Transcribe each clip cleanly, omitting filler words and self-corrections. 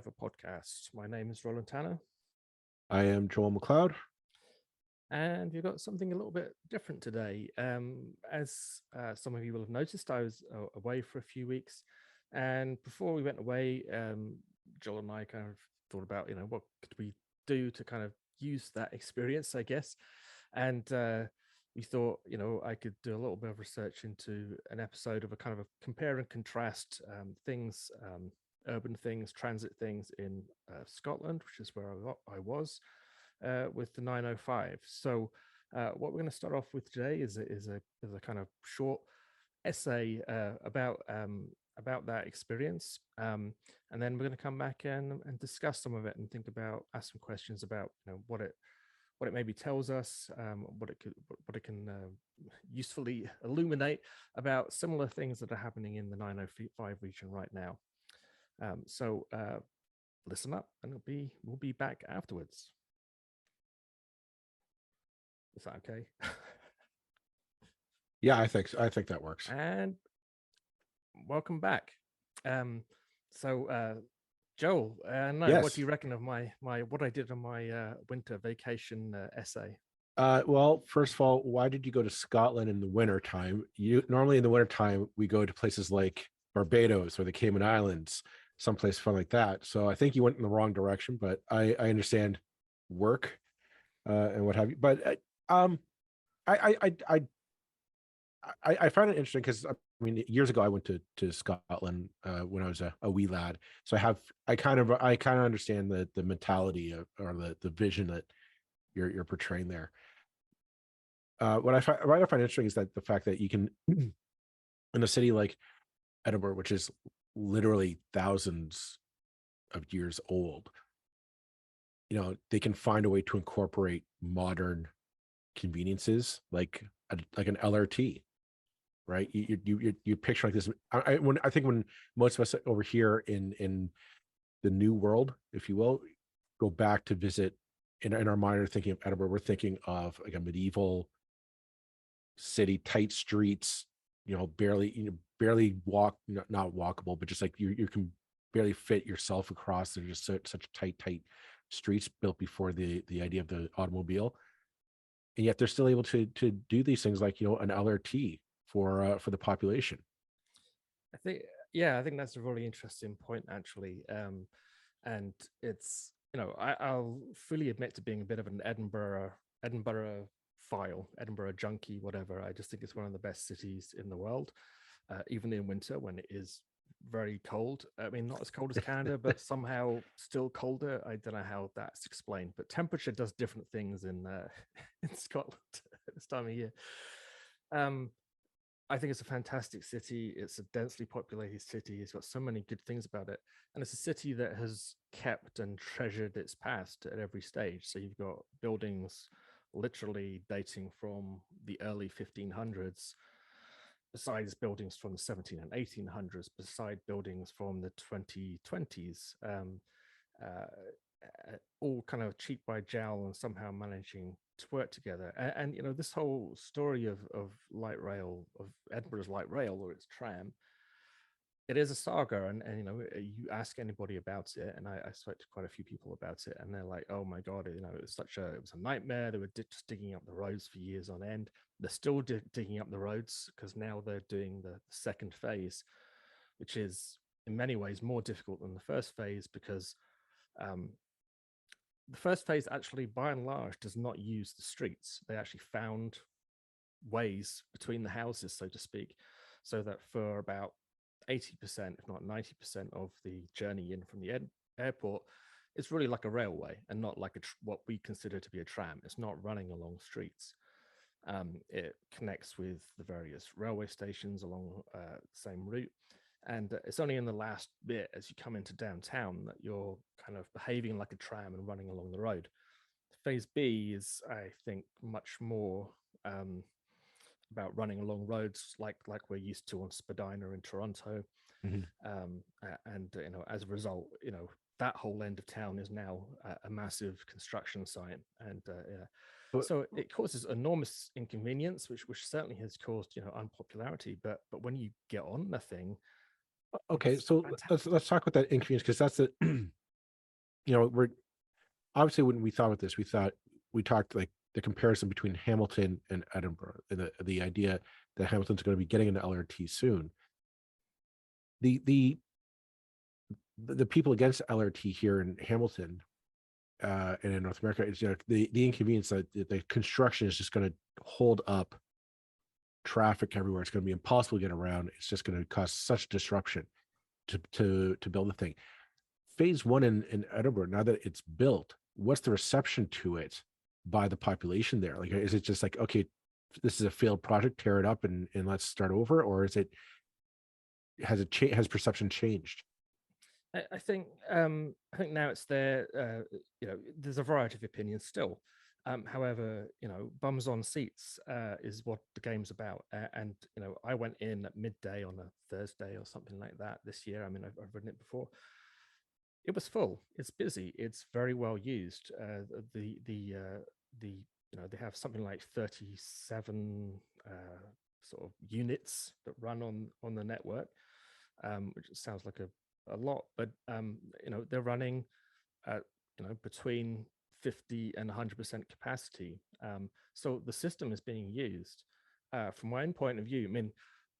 Survivor podcast. My name is Roland Tanner, I am Joel McLeod. and we've got something a little bit different today. As some of you will have noticed, I was away for a few weeks, and before we went away, Joel and I kind of thought about, what could we do to kind of use that experience, I guess, and we thought, I could do a little bit of research into an episode of a kind of a compare and contrast things. Urban things, transit things in Scotland, which is where I was with the 905. So, what we're going to start off with today is a kind of short essay about that experience, and then we're going to come back and discuss some of it and ask some questions about what it maybe tells us, what it can usefully illuminate about similar things that are happening in the 905 region right now. So listen up, and we'll be back afterwards. Is that okay? Yeah, I think that works. And welcome back. So Joel, Yes. what do you reckon of my what I did on my winter vacation essay? Well, first of all, why did you go to Scotland in the winter time? Normally in the winter time we go to places like Barbados or the Cayman Islands, someplace fun like that. So I think you went in the wrong direction, but I understand work and what have you. But I find it interesting because I mean, years ago I went to Scotland when I was a wee lad. So I kind of understand the mentality or the vision that you're portraying there. What I find interesting is that the fact that you can in a city like Edinburgh, which is literally thousands of years old, they can find a way to incorporate modern conveniences like an LRT, right? You picture like this. I think when most of us over here in the new world, if you will, go back to visit in our mind are thinking of Edinburgh, we're thinking of like a medieval city, tight streets, barely walk, not walkable, but just like you can barely fit yourself across. They're just such tight streets built before the idea of the automobile, and yet they're still able to do these things like an LRT for the population. I think that's a really interesting point, actually. And it's I'll fully admit to being a bit of an Edinburgh file, Edinburgh junkie, whatever. I just think it's one of the best cities in the world, even in winter when it is very cold. I mean, not as cold as Canada, but somehow still colder. I don't know how that's explained, but temperature does different things in in Scotland at this time of year. I think it's a fantastic city. It's a densely populated city. It's got so many good things about it. And it's a city that has kept and treasured its past at every stage. So you've got buildings literally dating from the early 1500s, besides buildings from the 17 and 1800s, beside buildings from the 2020s, all kind of cheek by jowl and somehow managing to work together. And this whole story of light rail, of Edinburgh's light rail or its tram, it is a saga. And you ask anybody about it, and I spoke to quite a few people about it, and they're like, oh my god, it was a nightmare. They were just digging up the roads for years on end. They're still digging up the roads because now they're doing the second phase, which is in many ways more difficult than the first phase, because the first phase actually, by and large, does not use the streets. They actually found ways between the houses, so to speak, so that for about 80%, if not 90% of the journey in from the airport, it's really like a railway and not like what we consider to be a tram. It's not running along streets. It connects with the various railway stations along the same route. And it's only in the last bit, as you come into downtown, that you're kind of behaving like a tram and running along the road. Phase B is, I think, much more about running along roads like we're used to on Spadina in Toronto. And as a result, that whole end of town is now a massive construction site, and so it causes enormous inconvenience, which certainly has caused unpopularity. But when you get on the thing, Okay, so let's talk about that inconvenience, because that's we're obviously, when we thought about this, we talked like the comparison between Hamilton and Edinburgh, and the idea that Hamilton's going to be getting into LRT soon. The the the people against LRT here in Hamilton and in North America is, the inconvenience that the construction is just going to hold up traffic everywhere. It's going to be impossible to get around. It's just going to cause such disruption to build the thing. Phase one in Edinburgh, now that it's built, what's the reception to it by the population there? Like, is it just like, okay, this is a failed project, tear it up and let's start over, or is it has perception changed? I think now it's there. There's a variety of opinions still. However, bums on seats is what the game's about. And I went in at midday on a Thursday or something like that this year. I mean, I've ridden it before. It was full. It's busy. It's very well used. They have something like 37 sort of units that run on the network, which sounds like a lot, but they're running at between 50 and 100% capacity. So the system is being used. From my own point of view, I mean,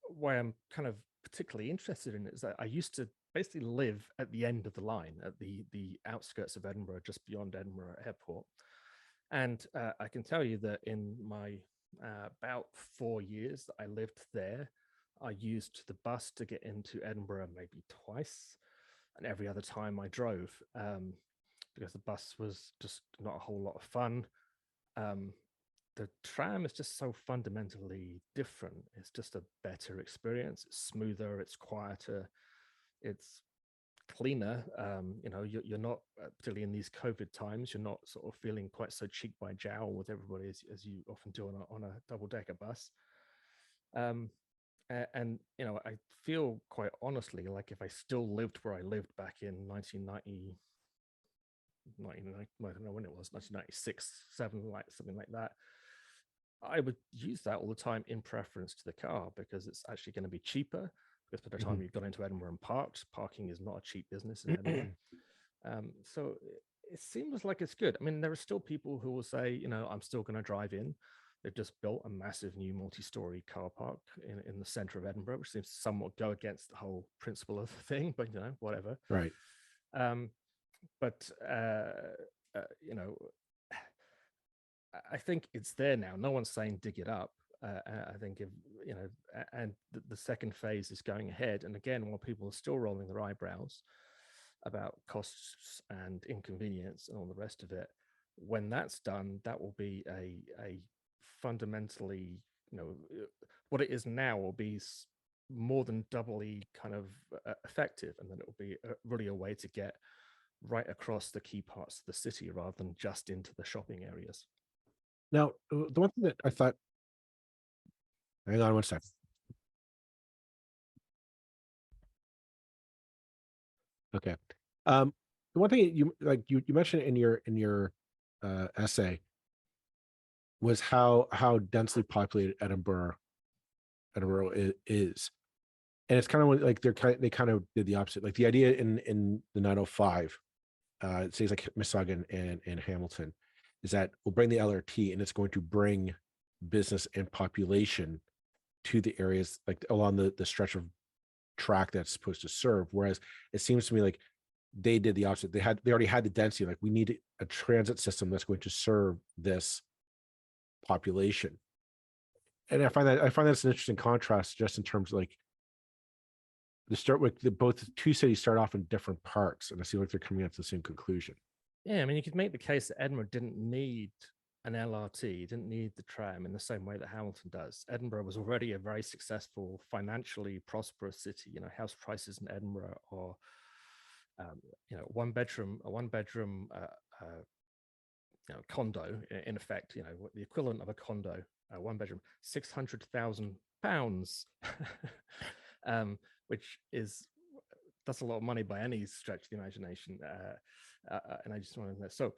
why I'm kind of particularly interested in it is that I used to basically live at the end of the line, at the outskirts of Edinburgh, just beyond Edinburgh Airport. And I can tell you that in my about 4 years that I lived there, I used the bus to get into Edinburgh maybe twice, and every other time I drove, because the bus was just not a whole lot of fun. Um, the tram is just so fundamentally different. It's just a better experience. It's smoother, it's quieter, it's cleaner. You're not, particularly in these COVID times, you're not sort of feeling quite so cheek by jowl with everybody as you often do on a double decker bus. Um, and I feel quite honestly like if I still lived where I lived back in 1990, I don't know when it was, 1996, 7, like something like that, I would use that all the time in preference to the car because it's actually going to be cheaper. Because by the time you've got into Edinburgh and parked, parking is not a cheap business in Edinburgh. So it seems like it's good. I mean, there are still people who will say, I'm still going to drive in. They've just built a massive new multi-story car park in the center of Edinburgh, which seems to somewhat go against the whole principle of the thing, but whatever. Right. But I think it's there now. No one's saying dig it up. I think if and the second phase is going ahead. And again, while people are still rolling their eyebrows about costs and inconvenience and all the rest of it, when that's done, that will be a fundamentally, what it is now will be more than doubly kind of effective, and then it will be really a way to get right across the key parts of the city rather than just into the shopping areas. Now, the one thing that I thought, hang on one second. Okay. The one thing you mentioned in your essay was how densely populated Edinburgh is. And it's kind of like they kind of did the opposite. Like the idea in the 905, it says like Mississauga and Hamilton, is that we'll bring the LRT and it's going to bring business and population to the areas like along the stretch of track that's supposed to serve. Whereas it seems to me like they did the opposite. They already had the density. Like we need a transit system that's going to serve this population. And I find that's an interesting contrast just in terms of like the start with both two cities start off in different parts, and I see like they're coming up to the same conclusion. Yeah, I mean, you could make the case that Edinburgh didn't need an LRT, didn't need the tram in the same way that Hamilton does. Edinburgh was already a very successful, financially prosperous city. House prices in Edinburgh are, a one bedroom condo, in effect, the equivalent of a condo, one bedroom, £600,000, which that's a lot of money by any stretch of the imagination. And I just wanted to know. So,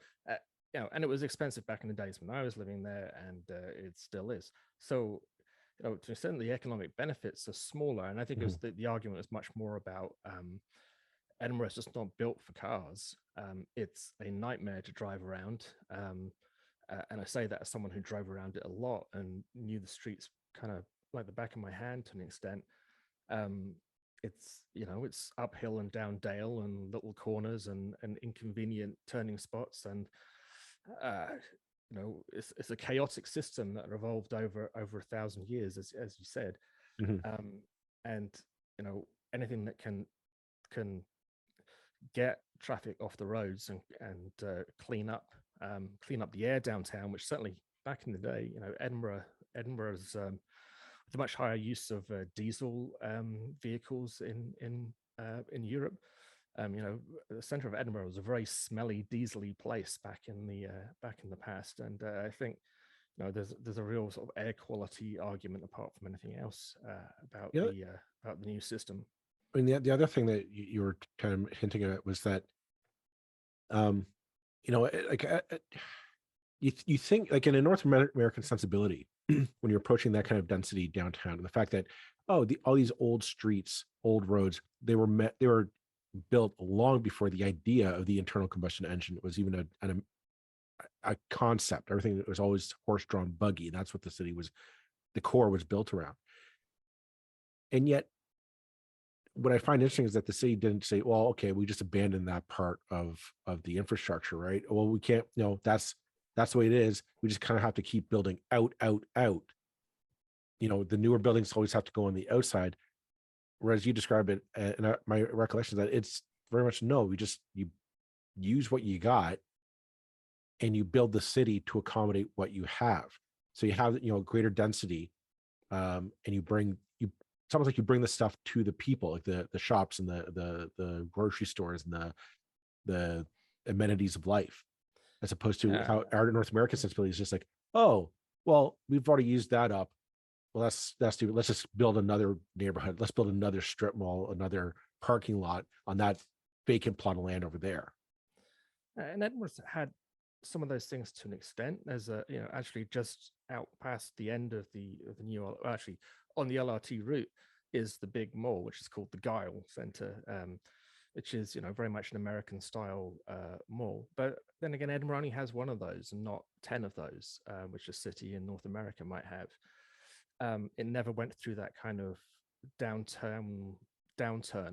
and it was expensive back in the days when I was living there, and it still is. So, to an extent, the economic benefits are smaller. And I think it was the argument was much more about Edinburgh is just not built for cars. It's a nightmare to drive around. And I say that as someone who drove around it a lot and knew the streets kind of like the back of my hand to an extent. Um, it's it's uphill and down dale and little corners and inconvenient turning spots, and uh, it's a chaotic system that evolved over 1,000 years, as you said. Mhm. um, and anything that can get traffic off the roads and clean up the air downtown, which certainly back in the day, Edinburgh's with a much higher use of diesel vehicles in Europe. The center of Edinburgh was a very smelly, diesely place back in the past, and I think there's a real sort of air quality argument apart from anything else Yeah, about the new system. I mean, the other thing that you were kind of hinting at was that, um, like you think like in a North American sensibility, when you're approaching that kind of density downtown, and the fact that all these old streets, old roads, they were built long before the idea of the internal combustion engine was even a concept. Everything was always horse-drawn buggy. That's what the core was built around. And yet, what I find interesting is that the city didn't say, well, okay, we just abandoned that part of the infrastructure, right? Well, we can't, that's the way it is. We just kind of have to keep building out, out, out. The newer buildings always have to go on the outside. Whereas you describe it, and my recollection is that it's very much no, you use what you got and you build the city to accommodate what you have. So you have, greater density, and it's almost like you bring the stuff to the people, like the shops and the grocery stores and the amenities of life, as opposed to Yeah. how our North American sensibility is just like, oh, well, we've already used that up. Well, that's stupid. Let's just build another neighborhood. Let's build another strip mall, another parking lot on that vacant plot of land over there. And Edinburgh's had some of those things to an extent. There's actually just out past the end of the new, well, actually on the LRT route is the big mall, which is called the Guile Centre, which is very much an American style mall. But then again, Edinburgh only has one of those and not 10 of those, which a city in North America might have. It never went through that kind of downturn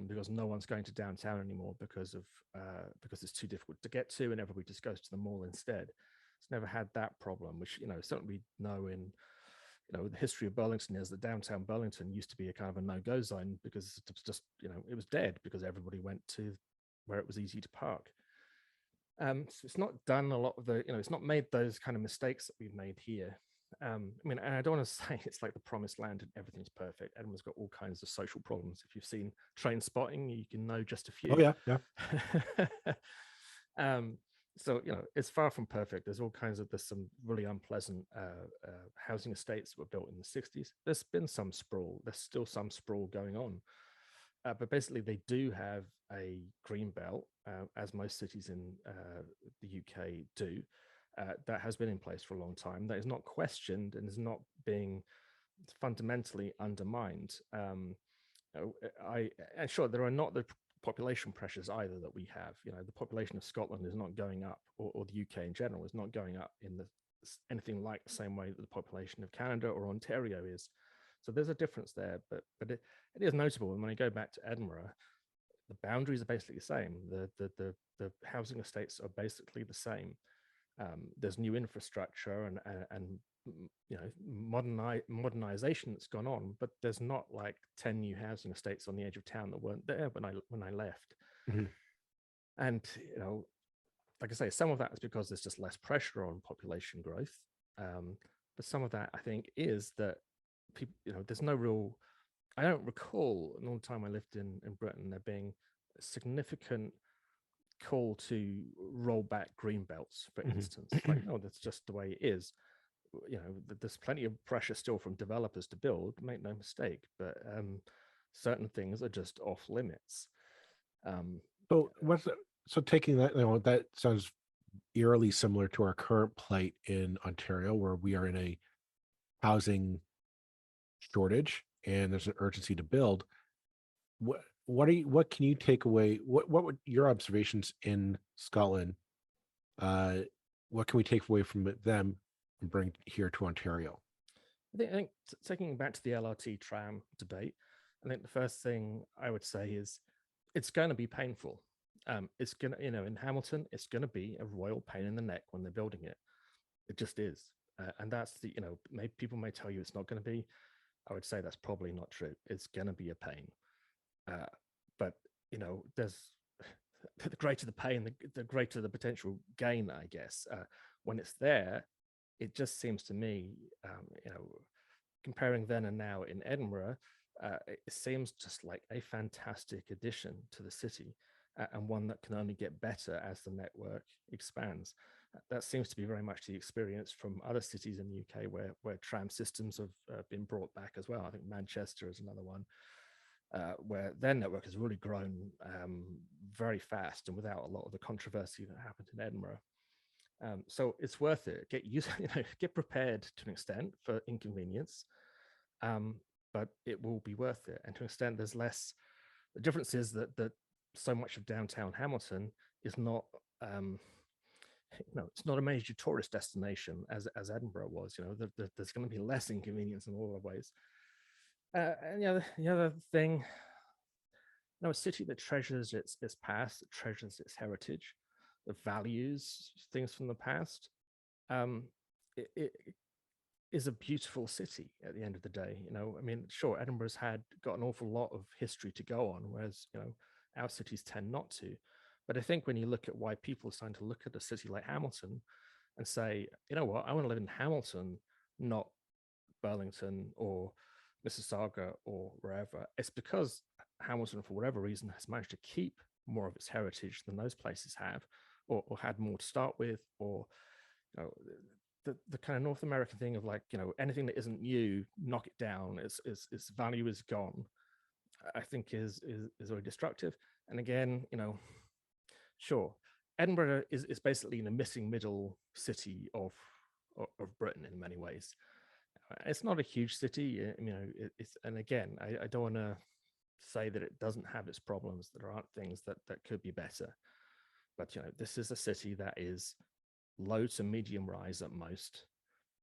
because no one's going to downtown anymore because it's too difficult to get to and everybody just goes to the mall instead. It's never had that problem, which certainly we know in the history of Burlington is that downtown Burlington used to be a kind of a no-go zone because it was just it was dead because everybody went to where it was easy to park. So it's not done a lot of the it's not made those kind of mistakes that we've made here. I mean, and I don't want to say it's like the promised land and everything's perfect. Edinburgh's got all kinds of social problems. If you've seen Train Spotting, you can know just a few. Oh yeah, yeah. So it's far from perfect. There's some really unpleasant housing estates that were built in the 60s. There's been some sprawl. There's still some sprawl going on. But basically, they do have a green belt, as most cities in the UK do. That has been in place for a long time. That is not questioned and is not being fundamentally undermined. And sure, there are not the population pressures either that we have. The population of Scotland is not going up, or the UK in general is not going up in anything like the same way that the population of Canada or Ontario is. So there's a difference there, but it is notable. And when I go back to Edinburgh, the boundaries are basically the same. The housing estates are basically the same. There's new infrastructure and modernization that's gone on, but there's not like 10 new housing estates on the edge of town that weren't there when I left. Mm-hmm. And like I say, some of that is because there's just less pressure on population growth, but some of that I think is that people, there's no real. I don't recall in all the time I lived in Britain there being a significant call to roll back green belts, for instance. Like, no, that's just the way it is. There's plenty of pressure still from developers to build, make no mistake, but certain things are just off limits. So taking that, that sounds eerily similar to our current plight in Ontario, where we are in a housing shortage and there's an urgency to build. what can you take away? What would your observations in Scotland? What can we take away from them and bring here to Ontario? I think taking back to the LRT tram debate, I think the first thing I would say is it's going to be painful. It's going to, in Hamilton, it's going to be a royal pain in the neck when they're building it. It just is. And that's people may tell you it's not going to be. I would say that's probably not true. It's going to be a pain. But, there's the greater the pain, the greater the potential gain, I guess. When it's there, it just seems to me, comparing then and now in Edinburgh, it seems just like a fantastic addition to the city, and one that can only get better as the network expands. That seems to be very much the experience from other cities in the UK where tram systems have been brought back as well. I think Manchester is another one, where their network has really grown very fast and without a lot of the controversy that happened in Edinburgh. So it's worth it. Get prepared to an extent for inconvenience, but it will be worth it. And to an extent, there's less. The difference is that so much of downtown Hamilton is not, it's not a major tourist destination as Edinburgh was. There's going to be less inconvenience in all of ways. And the other thing, a city that treasures its past, that treasures its heritage, that values things from the past, it is a beautiful city at the end of the day. Sure, Edinburgh's got an awful lot of history to go on, whereas our cities tend not to. But I think when you look at why people are starting to look at a city like Hamilton and say, you know what, I want to live in Hamilton, not Burlington or Mississauga or wherever, it's because Hamilton, for whatever reason, has managed to keep more of its heritage than those places have, or had more to start with, or the kind of North American thing of anything that isn't new, knock it down, its value is gone, I think is very destructive. And again, sure, Edinburgh is basically a missing middle city of Britain in many ways. It's not a huge city, and again, I don't want to say that it doesn't have its problems, that there aren't things that could be better. But this is a city that is low to medium rise at most,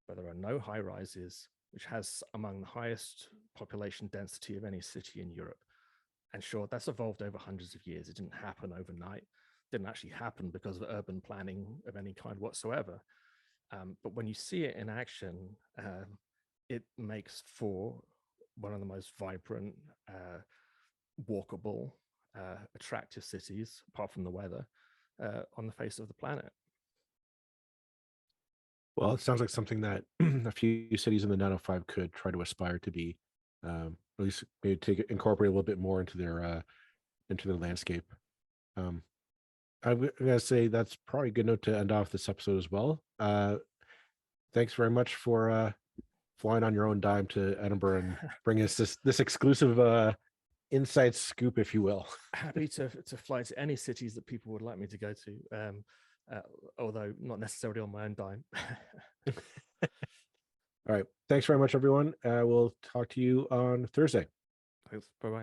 but there are no high rises, which has among the highest population density of any city in Europe. And sure, that's evolved over hundreds of years. It didn't happen overnight. It didn't actually happen because of urban planning of any kind whatsoever. But when you see it in action, it makes for one of the most vibrant, walkable, attractive cities, apart from the weather, on the face of the planet. Well, it sounds like something that a few cities in the 905 could try to aspire to be, at least maybe incorporate a little bit more into their landscape. I'm gonna say that's probably a good note to end off this episode as well. Thanks very much for flying on your own dime to Edinburgh and bringing us this exclusive inside scoop, if you will. Happy to fly to any cities that people would like me to go to, although not necessarily on my own dime. All right. Thanks very much, everyone. We'll talk to you on Thursday. Thanks. Bye-bye.